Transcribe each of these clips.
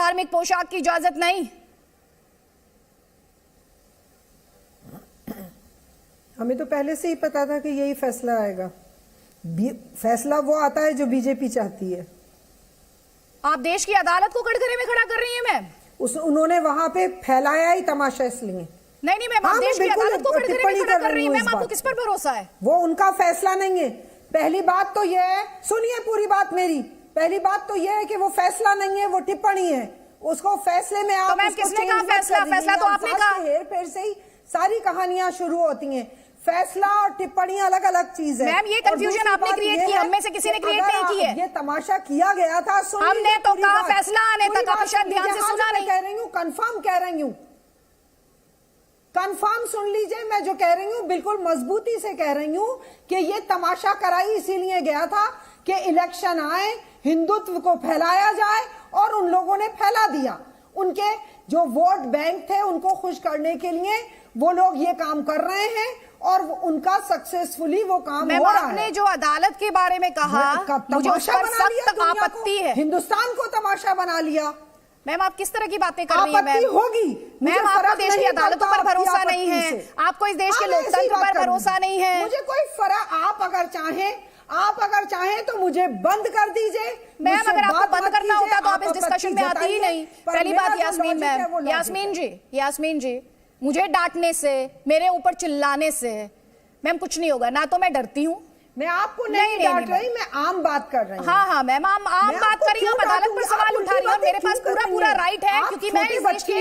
धार्मिक पोशाक की इजाजत नहीं। हमें तो पहले से ही पता था कि यही फैसला आएगा। फैसला वो आता है जो बीजेपी चाहती है। आप देश की अदालत को कटघरे में खड़ा कर रही है मैम। उन्होंने वहां पे फैलाया ही तमाशा इसलिए। नहीं मैम, आप देश की अदालत को कटघरे में खड़ा कर रही है मैम, आपको किस पर भरोसा है? वो उनका फैसला नहीं है। पहली बात तो यह है, सुनिए पूरी बात मेरी, पहली बात तो यह है कि वो फैसला नहीं है, वो टिप्पणी है। उसको फैसले में आप तो मैम किसने कहा फैसला? फैसला तो आपने कहा। हेर फेर से ही सारी कहानियां शुरू होती हैं। फैसला और टिप्पणी अलग अलग चीज है मैम। ये कंफ्यूजन आपने क्रिएट की, हम में से किसी ने क्रिएट नहीं की है। ये तमाशा किया गया था। हमने तो कहा फैसला आने तक, आप शायद ध्यान से सुना नहीं। कह रही हूँ, कंफर्म कह रही हूँ, कंफर्म सुन लीजिए। मैं जो कह रही हूँ बिल्कुल मजबूती से कह रही हूँ कि ये तमाशा कराई इसीलिए गया था कि इलेक्शन आए, हिंदुत्व को फैलाया जाए, और उन लोगों ने फैला दिया। उनके जो वोट बैंक थे उनको खुश करने के लिए वो लोग ये काम कर रहे हैं, और उनका सक्सेसफुली वो काम हो रहा है। आपने जो अदालत के बारे में कहा, मुझे उस पर सख्त आपत्ति है। हिंदुस्तान को तमाशा बना लिया। मैम आप किस तरह की बातें कर रही हैं मैम? होगी मैम, आपको देश की अदालतों पर भरोसा नहीं है, आपको इस देश के लोकतंत्र पर भरोसा नहीं है। मुझे कोई फर्क, आप अगर चाहें तो मुझे बंद कर दीजिए। मैम अगर आपको बंद करना होता तो आप इस डिस्कशन में आती ही नहीं। पहली बात यास्मीन मैम, यास्मीन जी मुझे डांटने से, मेरे ऊपर चिल्लाने से मैम कुछ नहीं होगा। ना तो मैं डरती हूँ, मैं आपको नहीं डांट रही, मैं आम बात कर रही हूँ। हाँ मैम, आम बात कर रही हूँ, अदालत पर सवाल उठा रही हूँ। मेरे पास पूरा राइट है, क्योंकि मैं इस देश की,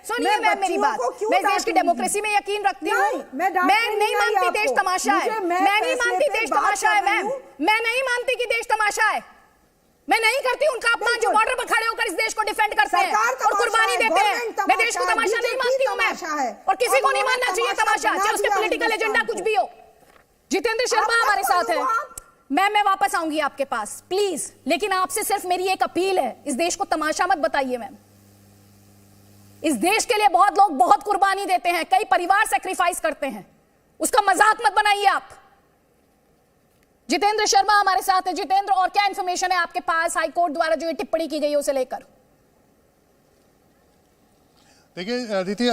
सुनिए मैम मेरी बात, मैं इस देश की डेमोक्रेसी में यकीन रखती हूँ। मैं नहीं मानती देश तमाशा है, मैं नहीं मानती देश तमाशा है मैम, मैं नहीं मानती कि देश तमाशा है। मैं नहीं करती उनका अपमान जो बॉर्डर पर खड़े होकर इस देश को डिफेंड करते हैं और कुर्बानी देते हैं। मैं देश को तमाशा नहीं मानती हूँ मैम, और किसी को नहीं मानना चाहिए तमाशा, चाहे उसके पॉलिटिकल एजेंडा कुछ भी हो। जितेंद्र शर्मा हमारे साथ है मैम, मैं वापस आऊंगी आपके पास प्लीज, लेकिन आपसे सिर्फ मेरी एक अपील है, इस देश को तमाशा मत बताइए मैम। इस देश के लिए बहुत लोग बहुत कुर्बानी देते हैं, कई परिवार सैक्रिफाइस करते हैं, उसका मजाक मत बनाइए आप। जितेंद्र शर्मा हमारे साथ है। जितेंद्र, और क्या इंफॉर्मेशन है आपके पास हाईकोर्ट द्वारा जो ये टिप्पणी की गई है उसे लेकर? देखिए अदिति,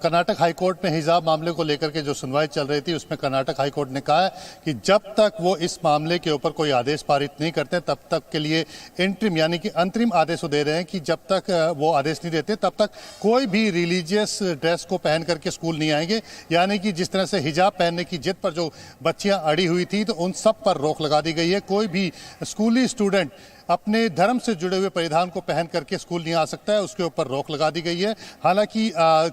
कर्नाटक हाईकोर्ट में हिजाब मामले को लेकर के जो सुनवाई चल रही थी उसमें कर्नाटक हाईकोर्ट ने कहा है कि जब तक वो इस मामले के ऊपर कोई आदेश पारित नहीं करते तब तक के लिए इंटरिम यानी कि अंतरिम आदेश दे रहे हैं कि जब तक वो आदेश नहीं देते तब तक कोई भी रिलीजियस ड्रेस को पहन करके स्कूल नहीं आएंगे। यानी कि जिस तरह से हिजाब पहनने की जिद पर जो बच्चियां अड़ी हुई थी तो उन सब पर रोक लगा दी गई है। कोई भी स्कूली स्टूडेंट अपने धर्म से जुड़े हुए परिधान को पहन करके स्कूल नहीं आ सकता है, उसके ऊपर रोक लगा दी गई है। हालांकि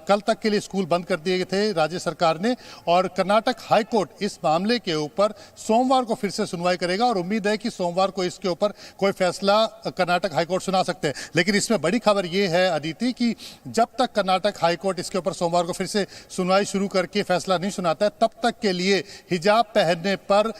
कल तक के लिए स्कूल बंद कर दिए थे राज्य सरकार ने, और कर्नाटक हाईकोर्ट इस मामले के ऊपर सोमवार को फिर से सुनवाई करेगा और उम्मीद है कि सोमवार को इसके ऊपर कोई फैसला कर्नाटक हाईकोर्ट सुना सकते हैं। लेकिन इसमें बड़ी खबर यह है अदिति कि जब तक कर्नाटक हाईकोर्ट इसके ऊपर सोमवार को फिर से सुनवाई शुरू करके फैसला नहीं सुनाता है तब तक के लिए हिजाब पहनने पर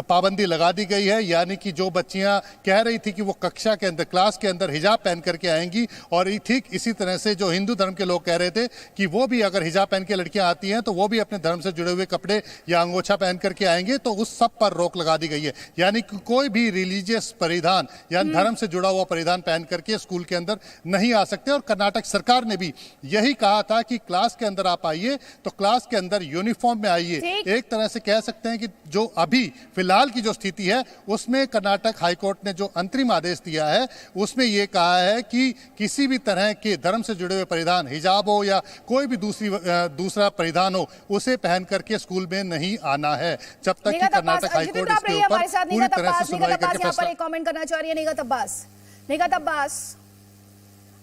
पाबंदी लगा दी गई है। यानी कि जो बच्चियां कह रही थी कि वो कक्षा के अंदर, क्लास के अंदर हिजाब पहन करके आएंगी, और ठीक इसी तरह से जो हिंदू धर्म के लोग कह रहे थे कि वो भी अगर हिजाब पहन के लड़कियां आती हैं तो वो भी अपने धर्म से जुड़े हुए कपड़े या अंगोछा पहन करके आएंगे, तो उस सब पर रोक लगा दी गई है। यानी कि कोई भी रिलीजियस परिधान या धर्म से जुड़ा हुआ परिधान पहन करके स्कूल के अंदर नहीं आ सकते। और कर्नाटक सरकार ने भी यही कहा था कि क्लास के अंदर आप आइए तो क्लास के अंदर यूनिफॉर्म में आइए। एक तरह से कह सकते हैं कि जो अभी फिलहाल की जो स्थिति है उसमें कर्नाटक हाईकोर्ट ने जो अंतरिम आदेश दिया है उसमें यह कहा है कि किसी भी तरह के धर्म से जुड़े हुए परिधान, हिजाब हो या कोई भी दूसरा परिधान हो, उसे पहन करके स्कूल में नहीं आना है जब तक कि कर्नाटक हाईकोर्ट इसके ऊपर पूरी तरह से सुनवाई करके फैसला। कमेंट करना चाह रही है निगत अब्बास।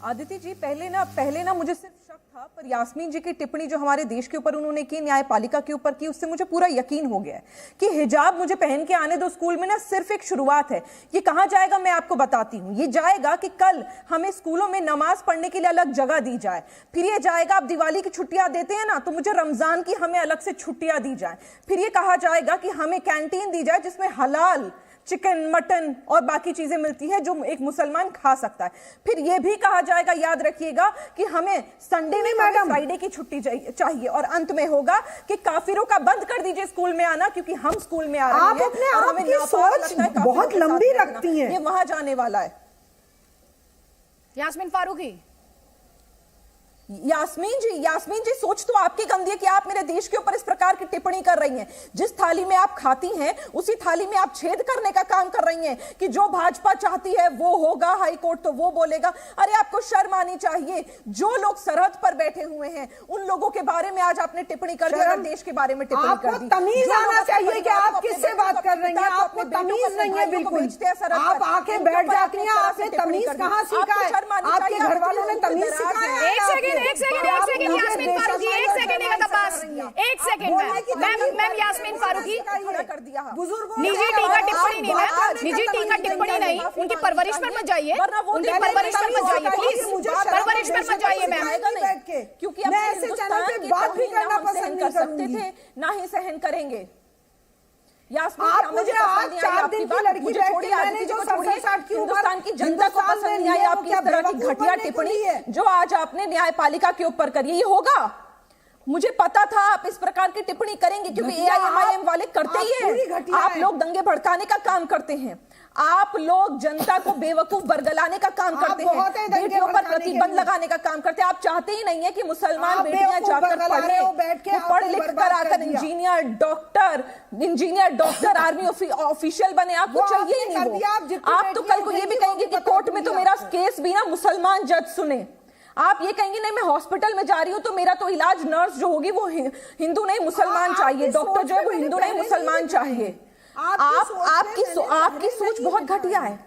आदिति जी, पहले ना मुझे सिर्फ शक था, पर यास्मीन जी की टिप्पणी जो हमारे देश के ऊपर उन्होंने की, न्यायपालिका के ऊपर की, उससे मुझे पूरा यकीन हो गया है कि हिजाब मुझे पहन के आने दो स्कूल में ना सिर्फ एक शुरुआत है। ये कहाँ जाएगा मैं आपको बताती हूँ। ये जाएगा कि कल हमें स्कूलों में नमाज पढ़ने के लिए अलग जगह दी जाए, फिर ये जाएगा, आप दिवाली की छुट्टियां देते हैं ना, तो मुझे रमजान की हमें अलग से छुट्टियां दी जाए। फिर ये कहा जाएगा कि हमें कैंटीन दी जाए जिसमें हलाल चिकन, मटन और बाकी चीजें मिलती है जो एक मुसलमान खा सकता है। फिर यह भी कहा जाएगा, याद रखिएगा, कि हमें संडे में फ्राइडे की छुट्टी चाहिए। और अंत में होगा कि काफिरों का बंद कर दीजिए स्कूल में आना, क्योंकि हम स्कूल में आ रहे हैं। आप अपने आप की सोच बहुत लंबी रखती हैं। ये वहां जाने वाला है। यास्मीन फारूकी। यास्मीन जी सोच तो आपकी गंदी है कि आप मेरे देश के ऊपर इस प्रकार की टिप्पणी कर रही हैं। जिस थाली में आप खाती हैं उसी थाली में आप छेद करने का काम कर रही हैं कि जो भाजपा चाहती है वो होगा, हाई कोर्ट तो वो बोलेगा। अरे आपको शर्म आनी चाहिए। जो लोग सरहद पर बैठे हुए हैं उन लोगों के बारे में आज आपने टिप्पणी कर दी, अगर देश के बारे में टिप्पणी कर दी। तमीज आना चाहिए कि आप किससे बात कर रही हैं। आपको तमीज नहीं है बिल्कुल। आप आके बैठ जाती हैं, आपने तमीज कहाँ सीखा है? आपके घर वालों ने तमीज सिखाया है? एक सेकंड यास्मीन फारूकी, एक सेकंड निगत अब्बास, एक सेकंड मैम यास्मीन फारूकी, निजी टीका टिप्पणी नहीं है, निजी टीका टिप्पणी नहीं, उनकी परवरिश पर मत जाइए, उनकी परवरिश पर मत जाइए प्लीज, परवरिश पर मत जाइए मैम। क्योंकि मैं ऐसे चैनल पे बात भी करना पसंद नहीं सकते थे, ना ही सहन करेंगे। आप मुझे आज 4 दिन की लड़की बैठ के मैंने जो 67 की हिंदुस्तान की जनता को पसंद नहीं आई आपकी इस तरह की घटिया टिप्पणी जो आज आपने न्यायपालिका के ऊपर करी। ये होगा, मुझे पता था आप इस प्रकार की टिप्पणी करेंगे क्योंकि AIMIM वाले करते ही हैं। आप लोग दंगे भड़काने का काम करते हैं, आप लोग जनता को बेवकूफ बरगलाने का काम करते हैं, बेटियों पर प्रतिबंध लगाने का काम करते हैं। आप चाहते ही नहीं है कि मुसलमान बेटियां जाकर पढ़े, वो पढ़ लिख कर आकर इंजीनियर, डॉक्टर, आर्मी ऑफिशियल बने। आपको चाहिए ही नहीं वो। आप तो कल को ये भी कहेंगे कि कोर्ट में तो मेरा केस भी ना मुसलमान जज सुने। आप ये कहेंगे नहीं मैं हॉस्पिटल में जा रही हूं तो मेरा तो इलाज नर्स जो होगी वो हिंदू नहीं मुसलमान चाहिए, डॉक्टर जो है वो हिंदू नहीं मुसलमान चाहिए। आपकी सोच बहुत घटिया है,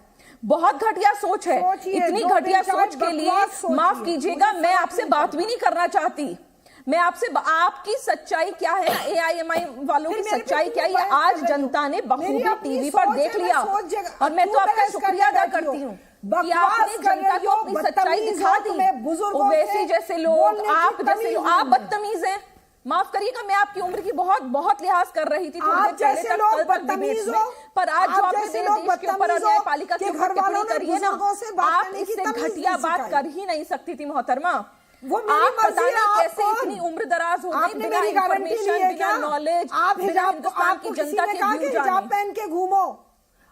बहुत घटिया सोच है। इतनी घटिया सोच के लिए माफ कीजिएगा, मैं आपसे बात भी नहीं करना चाहती। मैं आपसे आपकी सच्चाई क्या है, AIMIM वालों की सच्चाई क्या है, आज जनता ने बखूबी टीवी पर देख लिया। और मैं तो आपका शुक्रिया अदा करती हूँ कि आपने जनता को अपनी सच्चाई दिखा दी। ओवैसी जैसे लोग, आप जैसे लोग, आप बदतमीज हैं। माफ करिएगा, मैं आपकी उम्र की बहुत लिहाज कर रही थी आप जैसे लोग बदतमीज हो, पर आज जो आपने मेरे देश के ऊपर न्यायपालिका के ऊपर टिप्पणी करी है ना, आप इससे घटिया बात कर ही नहीं सकती थी मोहतरमा। आप पता नहीं कैसे इतनी उम्र दराज हो गई, बिना इंफॉर्मेशन, बिना नॉलेज, बिना हिंदुस्तान की जनता के व्यू जाने। हिजाब पहन के घूमो।